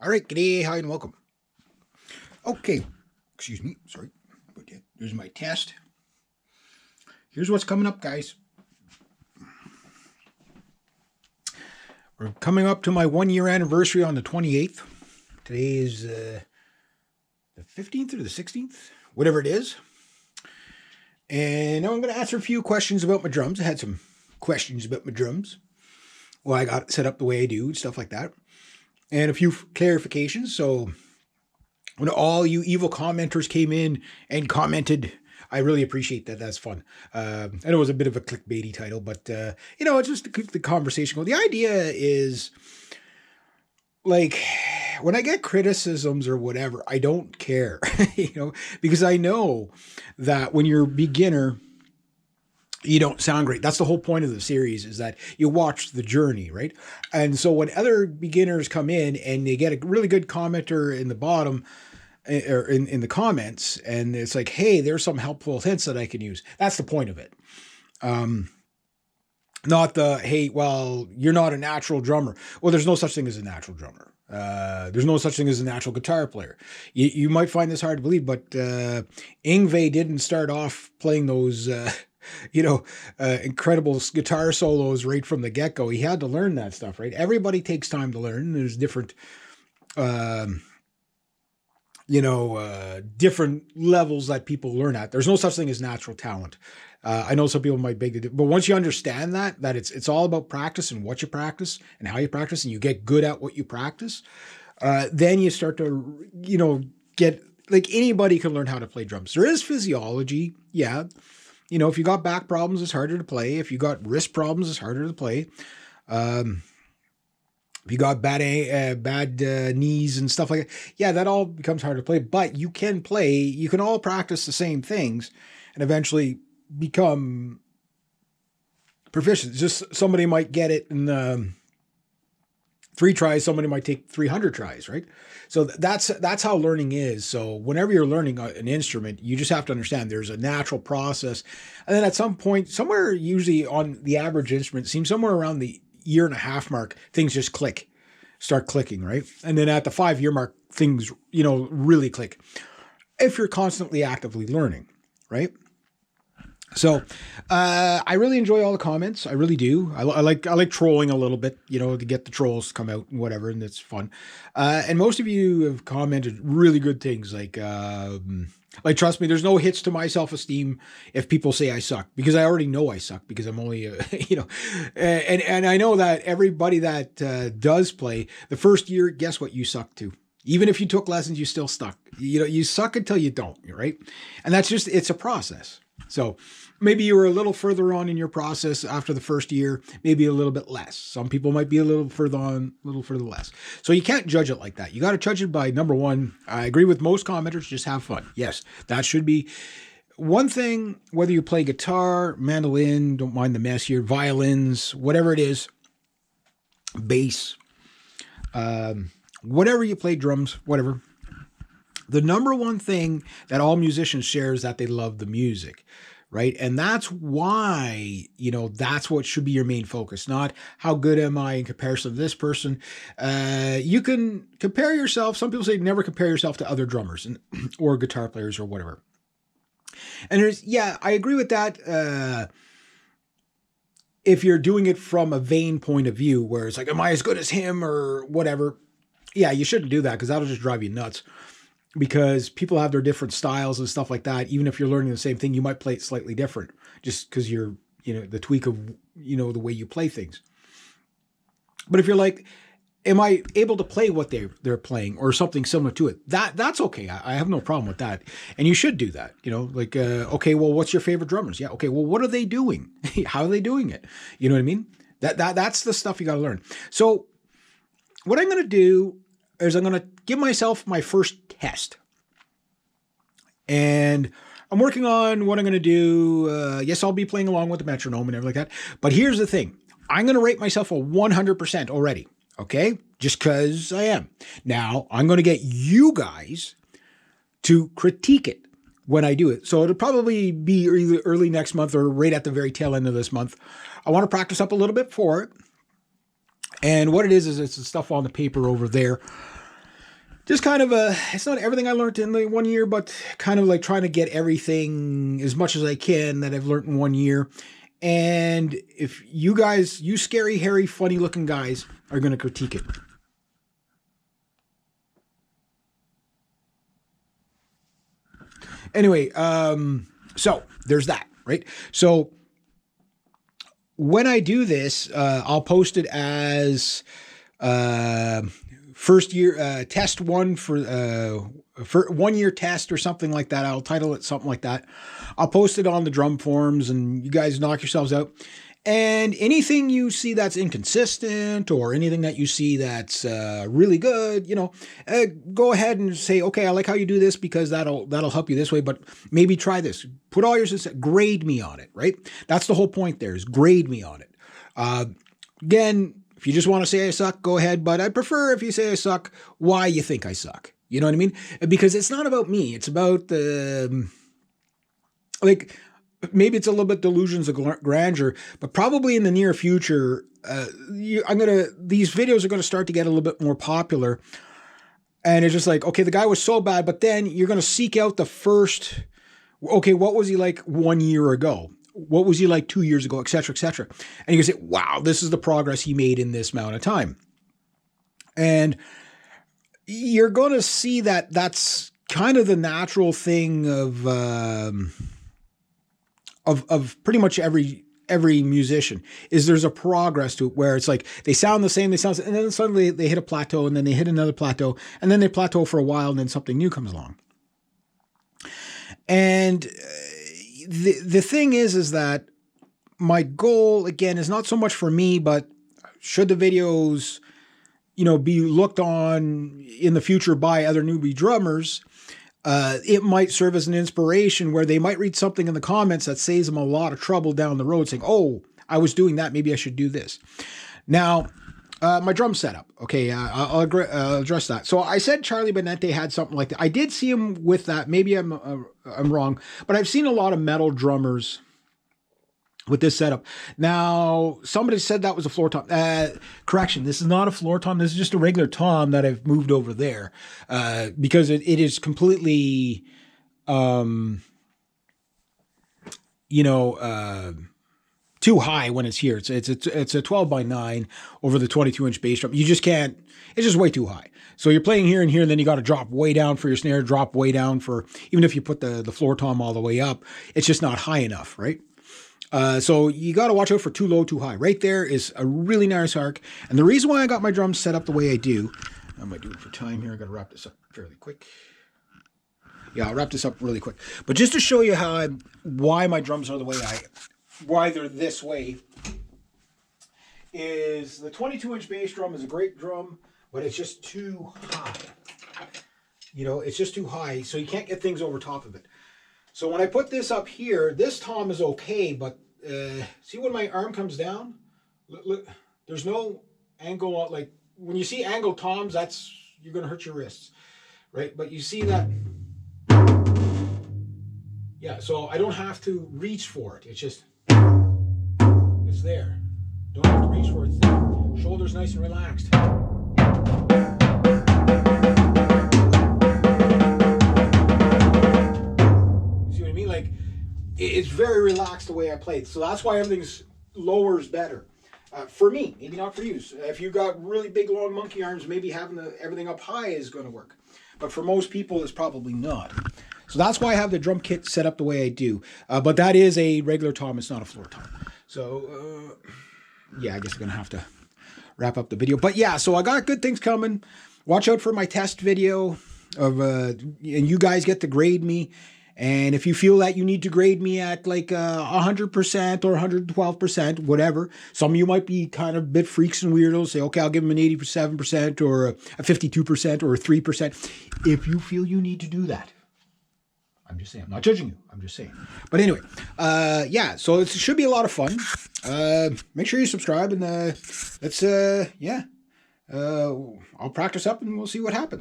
All right, g'day, hi, and welcome. Okay, excuse me, sorry. But yeah, here's my test. Here's what's coming up, guys. We're coming up to my 1-year anniversary on the 28th. Today is the 15th or the 16th, whatever it is. And now I'm going to answer a few questions about my drums. I had some questions about my drums. Well, I got it set up the way I do, stuff like that. And a few clarifications. So when all you evil commenters came in and commented, I really appreciate that. That's fun. I know it was a bit of a clickbaity title, but, it's just to keep the conversation going. The idea is, like, when I get criticisms or whatever, I don't care, because I know that when you're a beginner, you don't sound great. That's the whole point of the series, is that you watch the journey, right? And so when other beginners come in and they get a really good commenter in the bottom or in the comments, and it's like, hey, there's some helpful hints that I can use. That's the point of it. Not the, hey, well, you're not a natural drummer. Well, there's no such thing as a natural drummer. There's no such thing as a natural guitar player. You might find this hard to believe, but Yngwie didn't start off playing those incredible guitar solos right from the get-go. He had to learn that stuff, right? Everybody takes time to learn. There's different, different levels that people learn at. There's no such thing as natural talent. I know some people might beg to do, but once you understand that it's all about practice and what you practice and how you practice, and you get good at what you practice, then you start to, get, like, anybody can learn how to play drums. There is physiology. Yeah. If you got back problems, it's harder to play. If you got wrist problems, it's harder to play. If you got bad knees and stuff like that, yeah, that all becomes harder to play. But you can play. You can all practice the same things and eventually become proficient. Just somebody might get it in 3 tries. Somebody might take 300 tries, right? So that's how learning is. So whenever you're learning an instrument, you just have to understand there's a natural process. And then at some point, somewhere usually on the average instrument, seems somewhere around the 1.5 year mark, things just start clicking, right? And then at the 5-year mark, things, really click. If you're constantly actively learning, right? So, I really enjoy all the comments. I really do. I like trolling a little bit, to get the trolls to come out and whatever, and it's fun. And most of you have commented really good things, like trust me, there's no hits to my self-esteem if people say I suck, because I already know I suck, because I'm only, and I know that everybody that does play the first year, guess what, you suck too. Even if you took lessons, you still stuck. You suck until you don't, right? And that's just, it's a process. So maybe you were a little further on in your process after the first year, maybe a little bit less. Some people might be a little further on, a little further less. So you can't judge it like that. You got to judge it by, number one, I agree with most commenters, just have fun. Yes, that should be one thing, whether you play guitar, mandolin, don't mind the mess here, violins, whatever it is, bass, whatever you play, drums, whatever. The number one thing that all musicians share is that they love the music, right? And that's why, that's what should be your main focus, not how good am I in comparison to this person. You can compare yourself. Some people say never compare yourself to other drummers or guitar players or whatever. And I agree with that. If you're doing it from a vain point of view, where it's like, am I as good as him or whatever? Yeah, you shouldn't do that, because that'll just drive you nuts. Because people have their different styles and stuff like that. Even if you're learning the same thing, you might play it slightly different, just because you're, the tweak of, the way you play things. But if you're like, am I able to play what they're playing or something similar to it? That's okay. I have no problem with that. And you should do that, okay, well, what's your favorite drummers? Yeah. Okay. Well, what are they doing? How are they doing it? You know what I mean? That's the stuff you got to learn. So what I'm going to do is I'm going to give myself my first test. And I'm working on what I'm going to do. Yes, I'll be playing along with the metronome and everything like that. But here's the thing. I'm going to rate myself a 100% already. Okay? Just because I am. Now, I'm going to get you guys to critique it when I do it. So it'll probably be either early next month or right at the very tail end of this month. I want to practice up a little bit for it. And what it is it's the stuff on the paper over there. just kind of it's not everything I learned in the 1 year, but kind of like trying to get everything as much as I can that I've learned in 1 year. And if you guys, you scary, hairy, funny looking guys are going to critique it. Anyway, so there's that, right? So when I do this, I'll post it as first year test one for 1 year test or something like that. I'll title it something like that. I'll post it on the drum forums and you guys knock yourselves out. And anything you see that's inconsistent or anything that you see that's really good, go ahead and say, okay, I like how you do this because that'll help you this way, but maybe try this. Put all yours, grade me on it, right? That's the whole point there is grade me on it. Again, if you just want to say I suck, go ahead, but I prefer if you say I suck, why you think I suck. You know what I mean? Because it's not about me. It's about maybe it's a little bit delusions of grandeur, but probably in the near future, these videos are going to start to get a little bit more popular. And it's just like, okay, the guy was so bad, but then you're going to seek out the first, okay, what was he like 1 year ago? What was he like 2 years ago, et cetera, et cetera. And you can say, wow, this is the progress he made in this amount of time. And you're going to see that that's kind of the natural thing of pretty much every musician is there's a progress to it where it's like they sound the same, and then suddenly they hit a plateau and then they hit another plateau and then they plateau for a while and then something new comes along. And the thing is that my goal again is not so much for me, but should the videos, be looked on in the future by other newbie drummers, it might serve as an inspiration where they might read something in the comments that saves them a lot of trouble down the road saying, oh, I was doing that. Maybe I should do this. Now, my drum setup. Okay. I'll address that. So I said Charlie Benante had something like that. I did see him with that. Maybe I'm wrong, but I've seen a lot of metal drummers with this setup. Now, somebody said that was a floor tom. Correction, this is not a floor tom. This is just a regular tom that I've moved over there because it is completely, too high when it's here. It's a 12 by 9 over the 22-inch bass drum. You just can't. It's just way too high. So you're playing here and here, and then you got to drop way down for your snare, drop way down for even if you put the floor tom all the way up, it's just not high enough, right? So you got to watch out for too low, too high. Right there is a really nice arc. And the reason why I got my drums set up the way I do, I might do it for time here. I got to wrap this up fairly quick. Yeah, I'll wrap this up really quick. But just to show you why my drums are the way why they're this way, is the 22-inch bass drum is a great drum, but it's just too high. It's just too high, so you can't get things over top of it. So when I put this up here, this tom is okay, but see when my arm comes down? Look, there's no angle. Like when you see angled toms, you're going to hurt your wrists, right? But you see that, yeah, so I don't have to reach for it. It's just, it's there. Don't have to reach for it. It's there. Shoulders nice and relaxed. It's very relaxed the way I played. So that's why everything's lower is better. For me, maybe not for you. So if you've got really big, long monkey arms, maybe having everything up high is going to work. But for most people, it's probably not. So that's why I have the drum kit set up the way I do. But that is a regular tom. It's not a floor tom. So, yeah, I guess I'm going to have to wrap up the video. But yeah, so I got good things coming. Watch out for my test video and you guys get to grade me. And if you feel that you need to grade me at like 100% or 112%, whatever, some of you might be kind of a bit freaks and weirdos, say, okay, I'll give them an 87% or a 52% or a 3%. If you feel you need to do that, I'm just saying, I'm not judging you, I'm just saying. But anyway, yeah, so it should be a lot of fun. Make sure you subscribe and let's, I'll practice up and we'll see what happens.